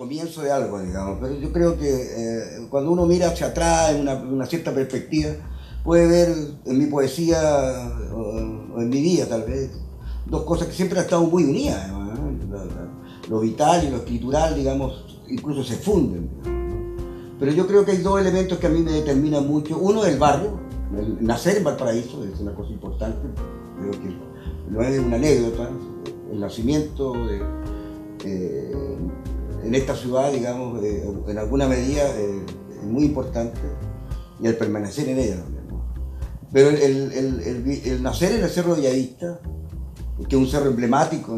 comienzo de algo, digamos, pero yo creo que cuando uno mira hacia atrás en una cierta perspectiva, puede ver en mi poesía o en mi vida tal vez dos cosas que siempre han estado muy unidas, ¿no? Lo vital y lo escritural, digamos, incluso se funden, digamos. Pero yo creo que hay dos elementos que a mí me determinan mucho. Uno es el barrio, el nacer en Valparaíso es una cosa importante, creo que no es una anécdota, el nacimiento en esta ciudad, digamos, en alguna medida es muy importante, y el permanecer en ella también, ¿no? Pero el nacer en el Cerro de Bellavista, que es un cerro emblemático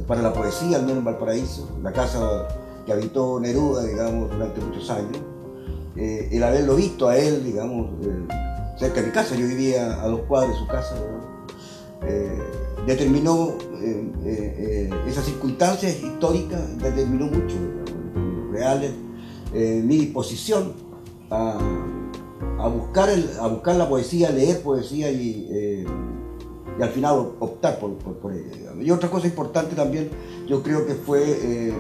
para la poesía, al menos en Valparaíso, la casa que habitó Neruda, digamos, durante muchos años, el haberlo visto a él, digamos, cerca de mi casa, yo vivía a 2 cuadras de su casa, determinó, esas circunstancias históricas determinó mucho, digamos, reales, mi disposición a buscar la poesía, leer poesía y al final optar por ella, digamos. Y otra cosa importante también, yo creo que fue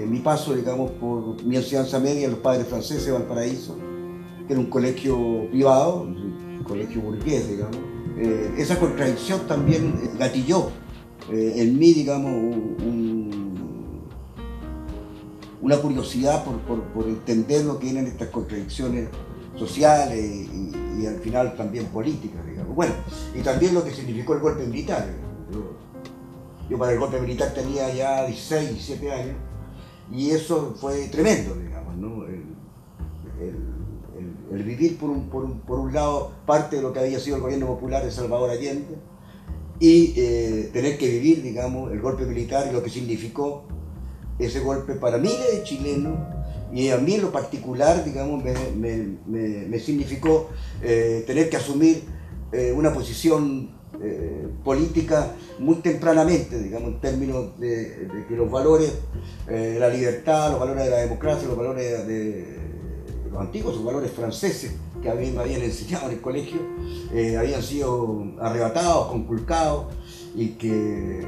mi paso, digamos, por mi enseñanza media en los Padres Franceses de Valparaíso, que era un colegio privado, un colegio burgués, digamos. Esa contradicción también gatilló en mí, digamos, una curiosidad por entender lo que eran estas contradicciones sociales y al final también políticas, digamos. Bueno, y también lo que significó el golpe militar. Yo para el golpe militar tenía ya 16, 17 años, y eso fue tremendo, digamos, ¿no? El vivir por un lado parte de lo que había sido el gobierno popular de Salvador Allende, y tener que vivir, digamos, el golpe militar y lo que significó ese golpe para miles de chilenos, y a mí en lo particular, digamos, me significó tener que asumir una posición política muy tempranamente, digamos, en términos de que los valores de la libertad, los valores de la democracia, los valores de los antiguos, los valores franceses que a mí me habían enseñado en el colegio, habían sido arrebatados, conculcados, y que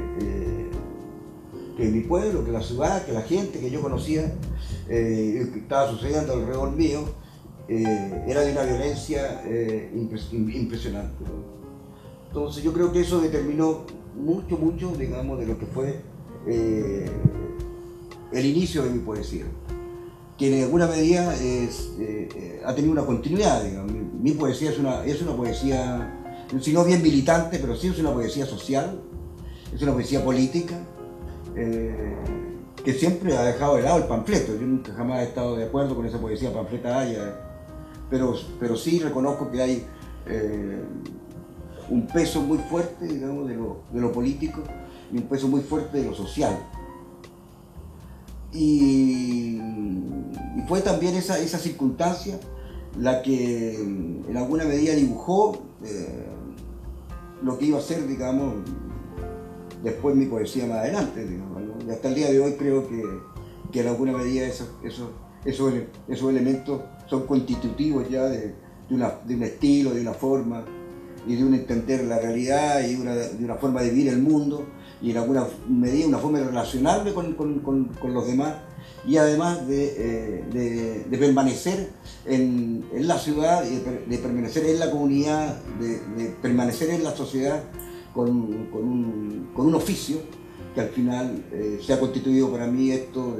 mi pueblo, que la ciudad, que la gente que yo conocía, que estaba sucediendo alrededor mío, era de una violencia impresionante, ¿no? Entonces yo creo que eso determinó mucho, digamos, de lo que fue el inicio de mi poesía, que en alguna medida ha tenido una continuidad, digamos. Mi poesía es una poesía, si no bien militante, pero sí es una poesía social, es una poesía política, que siempre ha dejado de lado el panfleto. Yo nunca jamás he estado de acuerdo con esa poesía panfletaria, pero sí reconozco que hay un peso muy fuerte, digamos, de lo político, y un peso muy fuerte de lo social. Y fue también esa circunstancia la que en alguna medida dibujó lo que iba a ser, digamos, después mi poesía más adelante, digamos, ¿no? Y hasta el día de hoy creo que en alguna medida esos elementos son constitutivos ya de un estilo, de una forma, y de un entender la realidad, y de una forma de vivir el mundo, y en alguna medida una forma de relacionarme con los demás, y además de permanecer en la ciudad, y de permanecer en la comunidad, de permanecer en la sociedad con un oficio que al final se ha constituido para mí esto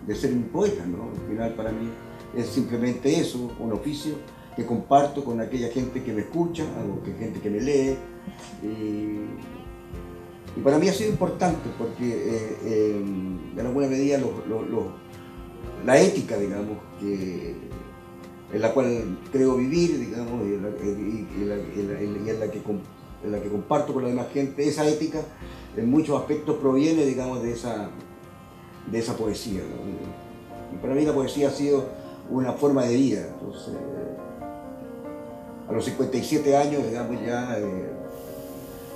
de ser un poeta, ¿no? Al final para mí es simplemente eso, un oficio que comparto con aquella gente que me escucha, o gente que me lee, y para mí ha sido importante porque en alguna medida la ética, digamos, en la cual creo vivir, digamos, y en la que comparto con la demás gente, esa ética en muchos aspectos proviene, digamos, de esa poesía, ¿no? Y para mí la poesía ha sido una forma de vida. Entonces, a los 57 años, digamos, ya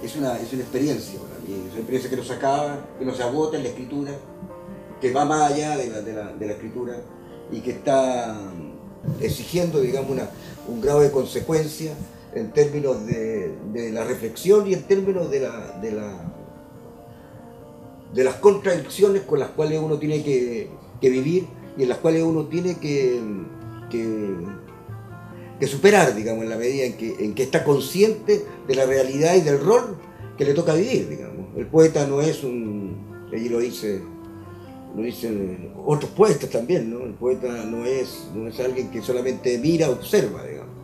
es una experiencia para mí, es una experiencia que no se acaba, que no se agota en la escritura, que va más allá de la escritura, y que está exigiendo, digamos, un grado de consecuencia en términos de la reflexión, y en términos de de las contradicciones con las cuales uno tiene que vivir y en las cuales uno tiene que superar, digamos, en la medida en que está consciente de la realidad y del rol que le toca vivir, digamos. El poeta no es allí lo dicen otros poetas también, ¿no? El poeta no es alguien que solamente mira, observa, digamos,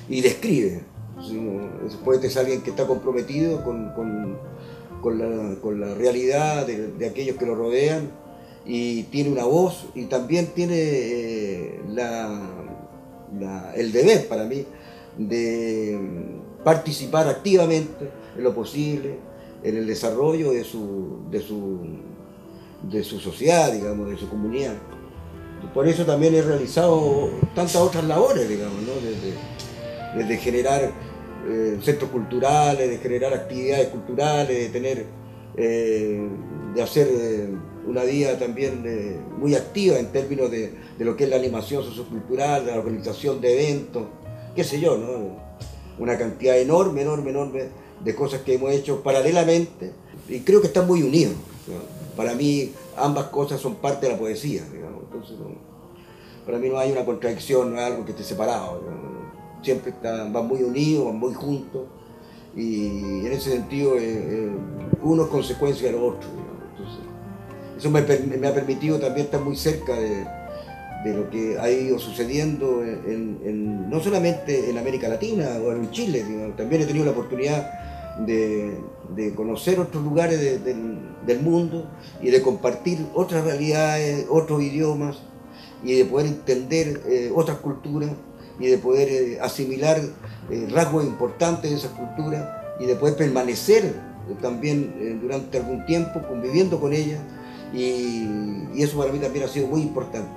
y describe, sino el poeta es alguien que está comprometido con la realidad de aquellos que lo rodean, y tiene una voz, y también tiene el deber para mí de participar activamente en lo posible en el desarrollo de su sociedad, digamos, de su comunidad. Por eso también he realizado tantas otras labores, digamos, ¿no? Desde generar centros culturales, de generar actividades culturales, de hacer una vida también muy activa en términos de lo que es la animación sociocultural, la organización de eventos, qué sé yo, ¿no? Una cantidad enorme de cosas que hemos hecho paralelamente, y creo que están muy unidos, ¿no? Para mí ambas cosas son parte de la poesía, digamos. Entonces, para mí no hay una contradicción, no es algo que esté separado, digamos. Siempre van muy unidos, van muy juntos, y en ese sentido uno es consecuencia de lo otro, digamos. Entonces, eso me ha permitido también estar muy cerca de lo que ha ido sucediendo no solamente en América Latina o en Chile, digamos. También he tenido la oportunidad de conocer otros lugares del mundo y de compartir otras realidades, otros idiomas, y de poder entender otras culturas, y de poder asimilar rasgos importantes de esas culturas, y de poder permanecer también durante algún tiempo conviviendo con ellas, y eso para mí también ha sido muy importante.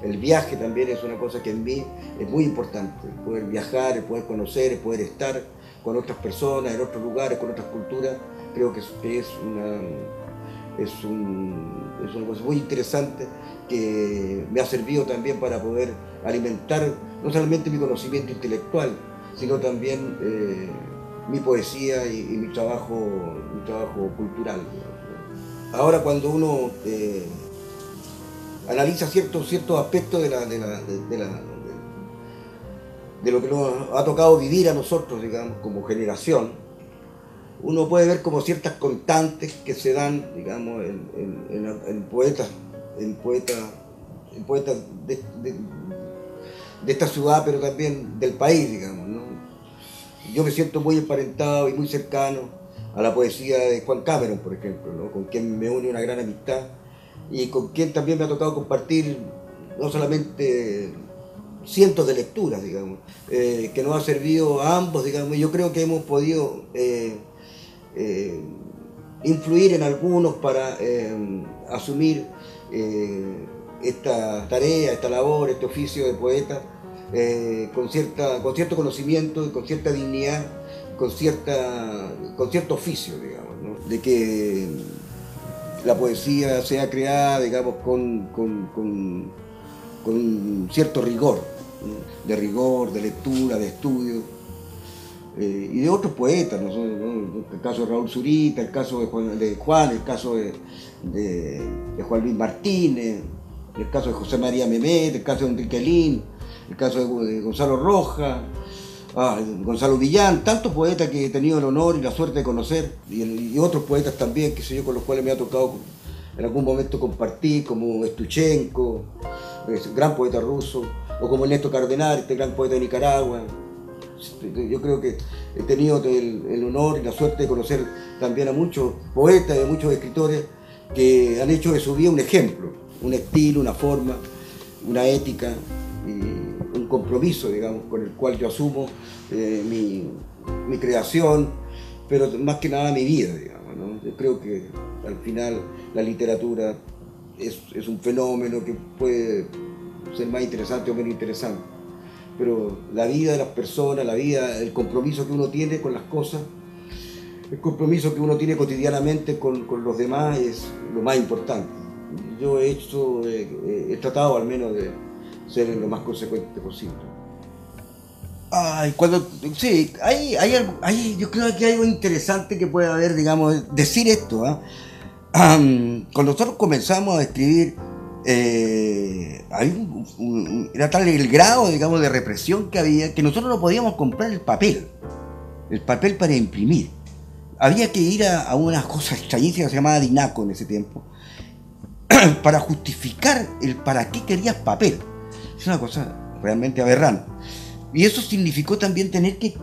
El viaje también es una cosa que en mí es muy importante, el poder viajar, el poder conocer, el poder estar con otras personas, en otros lugares, con otras culturas. Creo que es una cosa muy interesante que me ha servido también para poder alimentar no solamente mi conocimiento intelectual, sino también mi poesía y mi trabajo cultural. Ahora, cuando uno analiza ciertos aspectos de lo que nos ha tocado vivir a nosotros, digamos, como generación, uno puede ver como ciertas constantes que se dan, digamos, en poetas de esta ciudad, pero también del país, digamos, ¿no? Yo me siento muy emparentado y muy cercano a la poesía de Juan Cameron, por ejemplo, ¿no? Con quien me une una gran amistad, y con quien también me ha tocado compartir no solamente cientos de lecturas, digamos, que nos ha servido a ambos, digamos, y yo creo que hemos podido influir en algunos para asumir esta tarea, esta labor, este oficio de poeta, con cierto conocimiento y con cierta dignidad, con cierto oficio, digamos, ¿no? De que la poesía sea creada, digamos, con cierto rigor, ¿no? De rigor, de lectura, de estudio, y de otros poetas, ¿no? El caso de Raúl Zurita, el caso de Juan, el caso de Juan Luis Martínez, el caso de José María Memet, el caso de Enrique Lin, el caso de Gonzalo Rojas, Gonzalo Villán, tantos poetas que he tenido el honor y la suerte de conocer, y otros poetas también, qué sé yo, con los cuales me ha tocado en algún momento compartir, como Estuchenko, gran poeta ruso, o como Ernesto Cardenal, este gran poeta de Nicaragua. Yo creo que he tenido el honor y la suerte de conocer también a muchos poetas y a muchos escritores que han hecho de su vida un ejemplo, un estilo, una forma, una ética y un compromiso, digamos, con el cual yo asumo mi creación, pero más que nada mi vida, digamos, ¿no? Yo creo que al final la literatura es un fenómeno que puede ser más interesante o menos interesante, pero la vida de las personas, el compromiso que uno tiene con las cosas, el compromiso que uno tiene cotidianamente con los demás es lo más importante. Yo he tratado al menos de ser lo más consecuente posible. Sí, yo creo que hay algo interesante que puede haber, digamos, decir esto, ¿eh? Cuando nosotros comenzamos a escribir, era tal el grado, digamos, de represión que había, que nosotros no podíamos comprar el papel para imprimir. Había que ir a una cosa extrañísima que se llamaba Dinaco en ese tiempo, para justificar el para qué querías papel. Es una cosa realmente aberrante. Y eso significó también tener que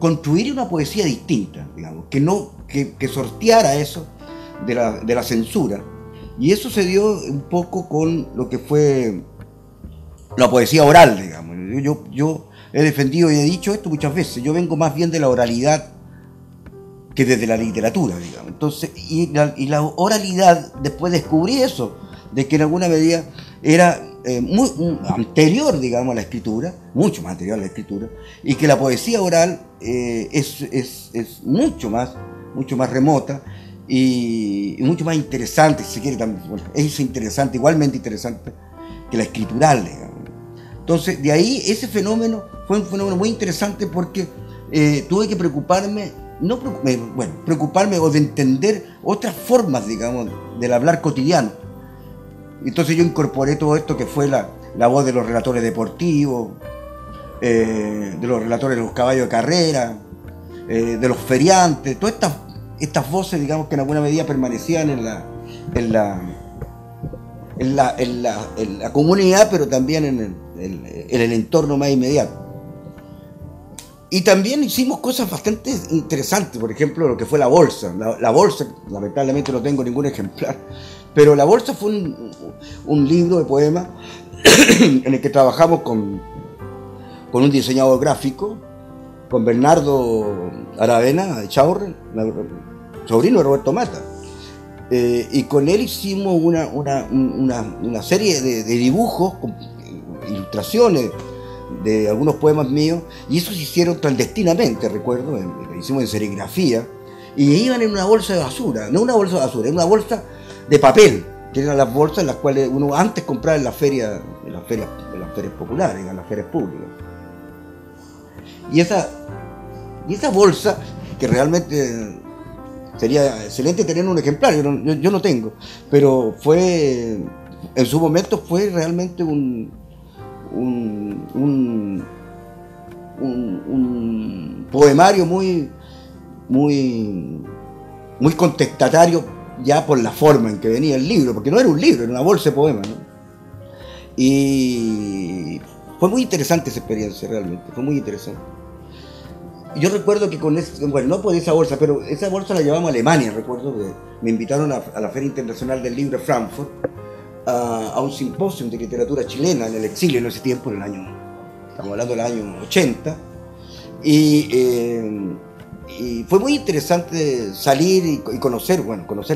construir una poesía distinta, digamos, que sorteara eso de la censura. Y eso se dio un poco con lo que fue la poesía oral, digamos. Yo he defendido y he dicho esto muchas veces. Yo vengo más bien de la oralidad que desde la literatura, digamos. Entonces, y la oralidad, después descubrí eso, de que en alguna medida era muy anterior, digamos, a la escritura, mucho más anterior a la escritura, y que la poesía oral es mucho más remota y mucho más interesante, si se quiere también. Bueno, es interesante, igualmente interesante que la escritural, digamos. Entonces, de ahí ese fenómeno fue un fenómeno muy interesante porque tuve que preocuparme o de entender otras formas, digamos, del hablar cotidiano. Entonces yo incorporé todo esto que fue la voz de los relatores deportivos, de los relatores de los caballos de carrera, de los feriantes, todas estas voces, digamos, que en alguna medida permanecían en la comunidad, pero también en el entorno más inmediato. Y también hicimos cosas bastante interesantes, por ejemplo, lo que fue la bolsa. La bolsa, lamentablemente no tengo ningún ejemplar, pero la bolsa fue un libro de poemas en el que trabajamos con un diseñador gráfico, con Bernardo Aravena de Chaurre, sobrino de Roberto Mata. Y con él hicimos una serie de dibujos, con ilustraciones de algunos poemas míos, y esos se hicieron clandestinamente, recuerdo, lo hicimos en serigrafía, y iban en una bolsa de basura, no una bolsa de basura, era una bolsa de papel, que eran las bolsas en las cuales uno antes compraba en las ferias populares, en las ferias públicas. Y esa bolsa, que realmente sería excelente tener un ejemplar, yo no tengo, pero en su momento fue realmente un poemario muy contestatario, ya por la forma en que venía el libro, porque no era un libro, era una bolsa de poemas, ¿no? Y fue muy interesante esa experiencia, realmente, fue muy interesante. Yo recuerdo que no por esa bolsa, pero esa bolsa la llevamos a Alemania, recuerdo que me invitaron a la Feria Internacional del Libro de Frankfurt, a un simposio de literatura chilena en el exilio en ese tiempo, estamos hablando del año 80, y fue muy interesante salir y conocer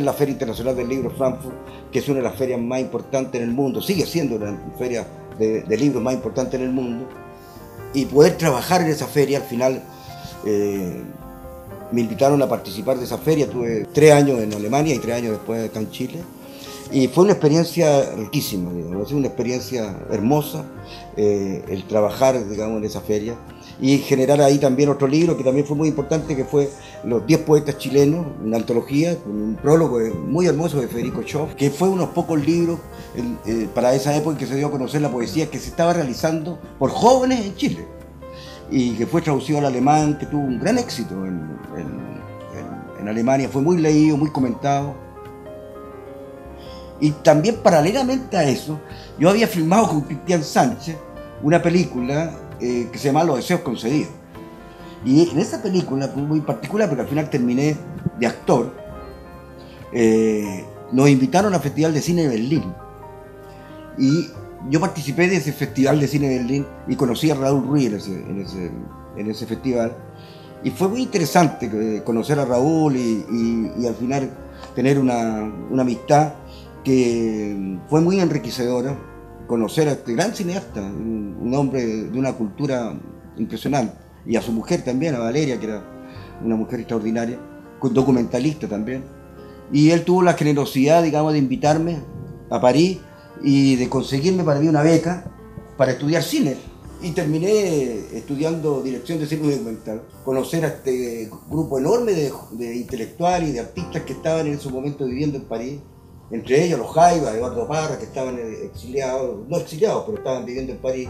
la Feria Internacional del Libro de Frankfurt, que es una de las ferias más importantes en el mundo, sigue siendo una feria de libros más importante en el mundo, y poder trabajar en esa feria. Al final me invitaron a participar de esa feria, tuve 3 años en Alemania y 3 años después acá en Chile. Y fue una experiencia riquísima, digamos, una experiencia hermosa, el trabajar, digamos, en esa feria y generar ahí también otro libro que también fue muy importante, que fue Los 10 poetas chilenos, una antología, con un prólogo muy hermoso de Federico Schoff, que fue unos pocos libros para esa época en que se dio a conocer la poesía que se estaba realizando por jóvenes en Chile y que fue traducido al alemán, que tuvo un gran éxito en Alemania, fue muy leído, muy comentado. Y también paralelamente a eso, yo había filmado con Cristian Sánchez una película que se llama Los deseos concedidos. Y en esa película fue muy particular porque al final terminé de actor. Nos invitaron al Festival de Cine de Berlín. Y yo participé de ese Festival de Cine de Berlín y conocí a Raúl Ruiz en ese festival. Y fue muy interesante conocer a Raúl y al final tener una amistad que fue muy enriquecedora, conocer a este gran cineasta, un hombre de una cultura impresionante, y a su mujer también, a Valeria, que era una mujer extraordinaria, documentalista también. Y él tuvo la generosidad, digamos, de invitarme a París y de conseguirme para mí una beca para estudiar cine. Y terminé estudiando dirección de cine documental, conocer a este grupo enorme de intelectuales y de artistas que estaban en su momento viviendo en París, entre ellos los Jaivas, Eduardo Parra, que estaban exiliados, no exiliados, pero estaban viviendo en París,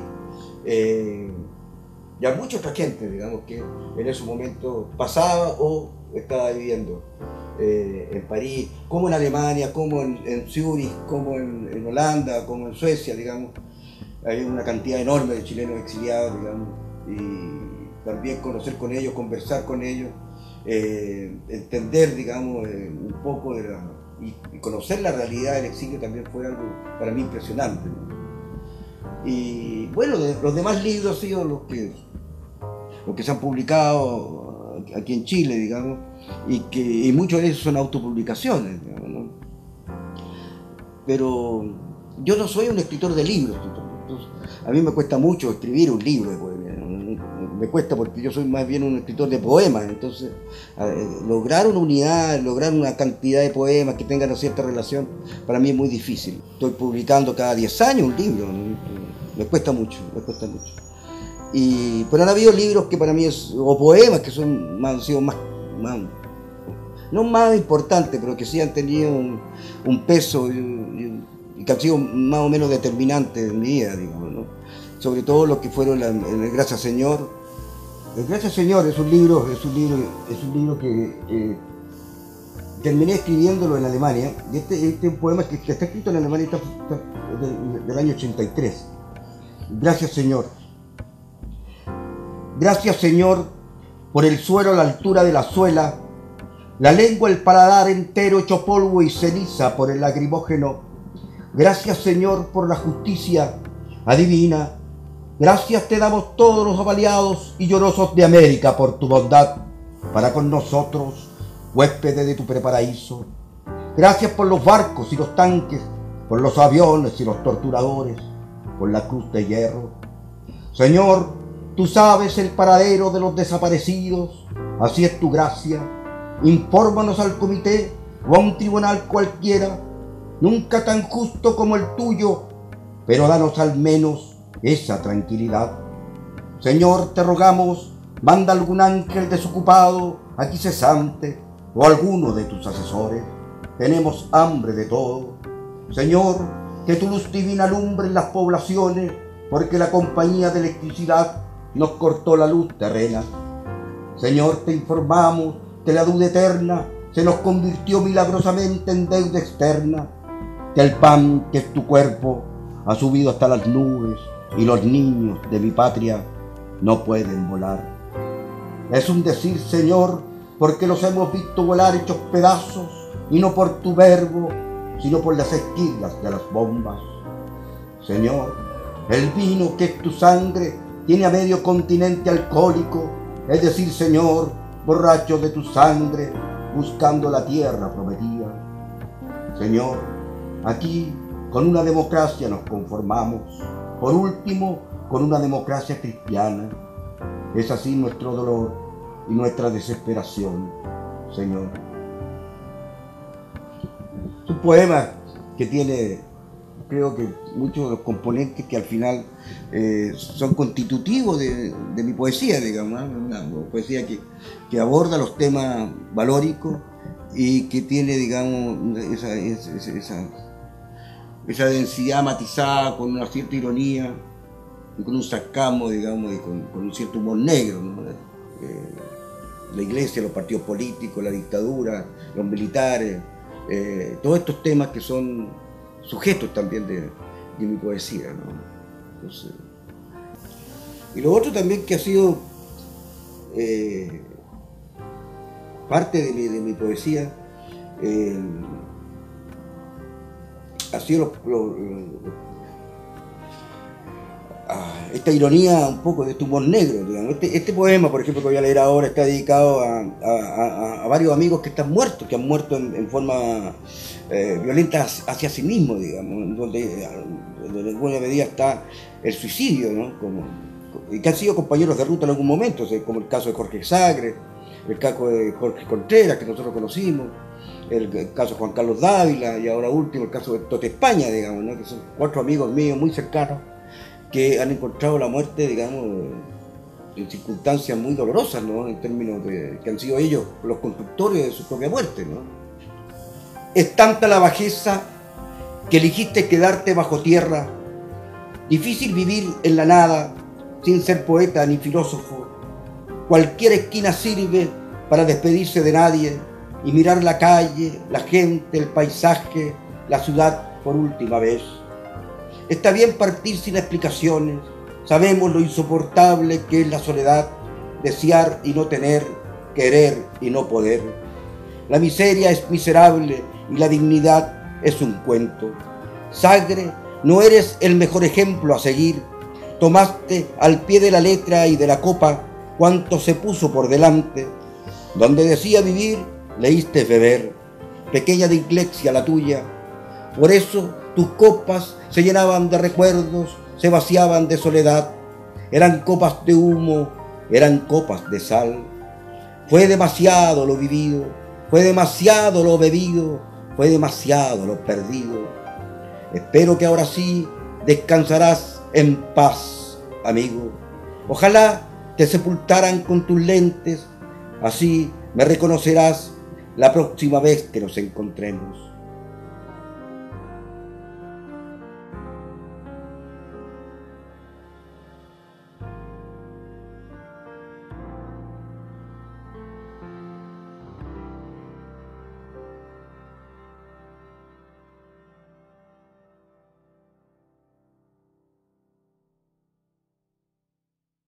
y a mucha otra gente, digamos, que en ese momento pasaba o estaba viviendo en París, como en Alemania, como en Zúrich, como en Holanda, como en Suecia, digamos. Hay una cantidad enorme de chilenos exiliados, digamos, y también conocer con ellos, conversar con ellos, entender, digamos, un poco y conocer la realidad del exilio también fue algo para mí impresionante, ¿no? Y bueno, los demás libros han sido los que se han publicado aquí en Chile, digamos, y muchos de ellos son autopublicaciones, digamos, ¿no? Pero yo no soy un escritor de libros. Entonces, a mí me cuesta mucho escribir un libro de poesía, me cuesta porque yo soy más bien un escritor de poemas, entonces lograr una unidad, lograr una cantidad de poemas que tengan una cierta relación, para mí es muy difícil. Estoy publicando cada 10 años un libro, ¿no? Me cuesta mucho. Pero han habido libros que para mí o poemas que han sido más, no más importantes, pero que sí han tenido un peso y que han sido más o menos determinantes en mi vida, digamos, ¿no? Sobre todo los que fueron el Gracias Señor. El Gracias Señor es un libro que terminé escribiéndolo en Alemania. Y este es un poema que está escrito en Alemania, está del año 83. Gracias Señor. Gracias Señor por el suelo a la altura de la suela, la lengua, el paladar entero hecho polvo y ceniza por el lacrimógeno. Gracias Señor por la justicia adivina. Gracias te damos todos los avaliados y llorosos de América por tu bondad para con nosotros, huéspedes de tu preparaíso. Gracias por los barcos y los tanques, por los aviones y los torturadores, por la cruz de hierro. Señor, tú sabes el paradero de los desaparecidos, así es tu gracia. Infórmanos al comité o a un tribunal cualquiera, nunca tan justo como el tuyo, pero danos al menos esa tranquilidad. Señor, te rogamos, manda algún ángel desocupado, aquí cesante, o alguno de tus asesores. Tenemos hambre de todo. Señor, que tu luz divina alumbre en las poblaciones, porque la compañía de electricidad nos cortó la luz terrena. Señor, te informamos que la duda eterna se nos convirtió milagrosamente en deuda externa, que el pan, que es tu cuerpo, ha subido hasta las nubes y los niños de mi patria no pueden volar. Es un decir, Señor, porque los hemos visto volar hechos pedazos, y no por tu verbo, sino por las esquilas de las bombas. Señor, el vino que es tu sangre tiene a medio continente alcohólico, es decir, Señor, borracho de tu sangre, buscando la tierra prometida. Señor, aquí con una democracia nos conformamos, por último, con una democracia cristiana. Es así nuestro dolor y nuestra desesperación, Señor. Es un poema que tiene, creo que, muchos de los componentes que al final son constitutivos de mi poesía, digamos, ¿no? Una poesía que aborda los temas valóricos y que tiene, digamos, esa densidad matizada con una cierta ironía y con un sarcasmo, digamos, y con un cierto humor negro, ¿no? La iglesia, los partidos políticos, la dictadura, los militares, todos estos temas que son sujetos también de mi poesía, ¿no? Entonces, y lo otro también que ha sido parte de mi poesía, ha sido esta ironía un poco de este humor negro, digamos. Este poema, por ejemplo, que voy a leer ahora, está dedicado a varios amigos que están muertos, que han muerto en forma violenta hacia sí mismos, digamos, donde en alguna medida está el suicidio, ¿no? Y que han sido compañeros de ruta en algún momento, o sea, como el caso de Jorge Sagre, el caso de Jorge Contreras, que nosotros conocimos, el caso de Juan Carlos Dávila, y ahora último el caso de Tote España, digamos, ¿no? Que son 4 amigos míos muy cercanos, que han encontrado la muerte, digamos, en circunstancias muy dolorosas, ¿no? En términos de que han sido ellos los constructores de su propia muerte, ¿no? Es tanta la bajeza que elegiste quedarte bajo tierra. Difícil vivir en la nada sin ser poeta ni filósofo. Cualquier esquina sirve para despedirse de nadie y mirar la calle, la gente, el paisaje, la ciudad por última vez. Está bien partir sin explicaciones. Sabemos lo insoportable que es la soledad, desear y no tener, querer y no poder. La miseria es miserable y la dignidad es un cuento. Sagre, no eres el mejor ejemplo a seguir. Tomaste al pie de la letra y de la copa cuanto se puso por delante. Donde decía vivir, leíste beber. Pequeña dislexia la tuya. Por eso tus copas se llenaban de recuerdos, se vaciaban de soledad. Eran copas de humo, eran copas de sal. Fue demasiado lo vivido, fue demasiado lo bebido, fue demasiado lo perdido. Espero que ahora sí descansarás en paz, amigo. Ojalá te sepultaran con tus lentes, así me reconocerás la próxima vez que nos encontremos.